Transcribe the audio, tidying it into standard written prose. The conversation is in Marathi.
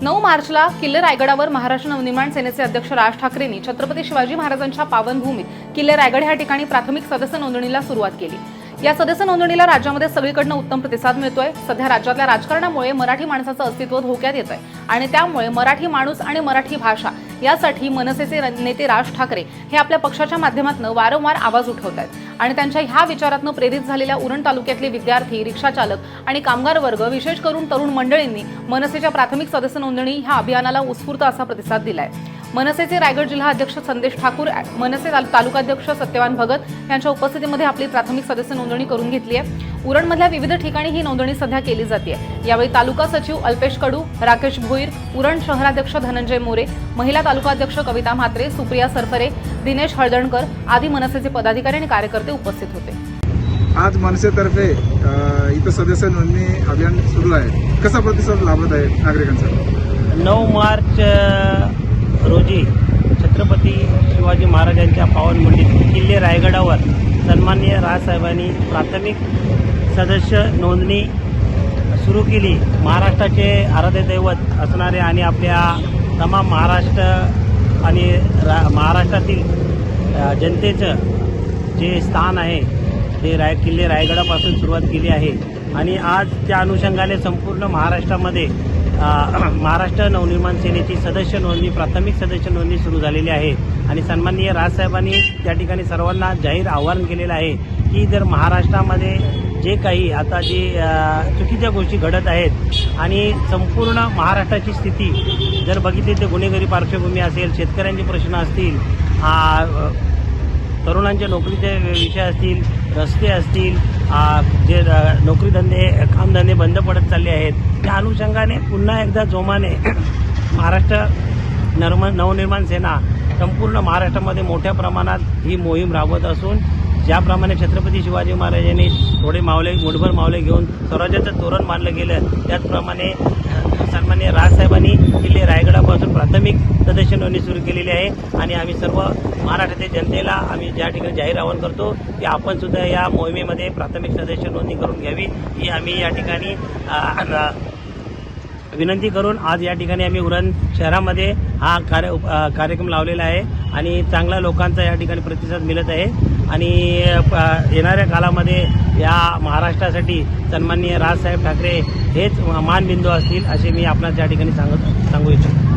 9 मार्चला किल्ले रायगडावर महाराष्ट्र नवनिर्माण सेनेचे अध्यक्ष राज ठाकरेंनी छत्रपती शिवाजी महाराजांच्या पावनभूमीत किल्ले रायगड या ठिकाणी प्राथमिक सदस्य नोंदणीला सुरुवात केली। या सदस्य नोंदणीला राज्यामध्ये सगळीकडून उत्तम प्रतिसाद मिळतोय। सध्या राज्यातल्या राजकारणामुळे मराठी माणसाचं अस्तित्व धोक्यात येतंय आणि त्यामुळे मराठी माणूस आणि मराठी भाषा यासाठी मनसेचे नेते राज ठाकरे हे आपल्या पक्षाच्या माध्यमातून वारंवार आवाज उठवतात आणि त्यांच्या ह्या विचारातून प्रेरित झालेल्या उरण तालुक्यातले विद्यार्थी, रिक्षा चालक आणि कामगार वर्ग, विशेष करून तरुण मंडळींनी मनसेच्या प्राथमिक सदस्य नोंदणी ह्या अभियानाला उत्स्फूर्त असा प्रतिसाद दिलाय। मनसेचे रायगड जिल्हा अध्यक्ष संदेश ठाकूर, मनसे तालुकाध्यक्ष सत्यवान भगत यांच्या उपस्थितीमध्ये आपली प्राथमिक सदस्य नोंदणी करून घेतली आहे। उरणमधल्या विविध ठिकाणी ही नोंदणी सध्या केली जाते। यावेळी तालुका सचिव अल्पेश कडू, राकेश भोईर, उरण शहराध्यक्ष धनंजय मोरे, महिला तालुकाध्यक्ष कविता म्हात्रे, सुप्रिया सरफरे, दिनेश हळदणकर आदी मनसेचे पदाधिकारी आणि कार्यकर्ते उपस्थित होते। आज मनसेतर्फे इथं सदस्य नोंदणी अभियान सुरू आहे, कसा प्रतिसाद लाभत आहे नागरिकांचा? 9 मार्च रोजी छत्रपती शिवाजी महाराजांच्या पावनभूमीत किल्ले रायगडावर सन्माननीय राजसाहेबांनी प्राथमिक सदस्य नोंदणी सुरू केली। महाराष्ट्राचे आराध्य दैवत असणारे आणि आपल्या तमाम महाराष्ट्र आणि महाराष्ट्रातील जनतेचं जे स्थान आहे ते किल्ले रायगडापासून सुरुवात केली आहे आणि आज त्या अनुषंगाने संपूर्ण महाराष्ट्रामध्ये महाराष्ट्र नवनिर्माण सेनेची सदस्य नोंदणी, प्राथमिक सदस्य नोंदणी सुरू झालेली आहे आणि सन्माननीय राजसाहेबांनी त्या ठिकाणी सर्वांना जाहीर आवाहन केलेलं आहे की जर महाराष्ट्रामध्ये जे काही आता जे चुकीच्या गोष्टी घडत आहेत आणि संपूर्ण महाराष्ट्राची स्थिती जर बघितली तर गुन्हेगारी पार्श्वभूमी असेल, शेतकऱ्यांचे प्रश्न असतील, तरुणांच्या नोकरीचे विषय असतील, रस्ते असतील, जे नोकरीधंदे कामधंदे बंद पडत चालले आहेत, त्या अनुषंगाने पुन्हा एकदा जोमाने महाराष्ट्र नवनिर्माण सेना संपूर्ण महाराष्ट्रामध्ये मोठ्या प्रमाणात ही मोहीम राबवत असून ज्याप्रमाणे छत्रपती शिवाजी महाराजांनी थोडे मावळे, मुठभर मावळे घेऊन स्वराज्याचं तोरण मानलं गेलं, त्याचप्रमाणे सन्माननीय राजसाहेबांनी किल्ले रायगडापासून प्राथमिक सदस्य नोंदणी सुरू केलेली आहे आणि आम्ही सर्व महाराष्ट्रातील जनतेला आम्ही ज्या ठिकाणी जाहीर आवाहन करतो की आपण सुद्धा या मोहिमेमध्ये प्राथमिक सदस्य नोंदणी करून घ्यावी, ही आम्ही या ठिकाणी विनंती करून आज या ठिकाणी आम्ही उरण शहरामध्ये हा कार्यक्रम लावलेला आहे आणि चांगला लोकांचा या ठिकाणी प्रतिसाद मिळत आहे आणि येणाऱ्या काळामध्ये या महाराष्ट्रासाठी सन्माननीय राजसाहेब ठाकरे हेच मानबिंदू असतील असे मी आपणास या ठिकाणी सांगू इच्छितो।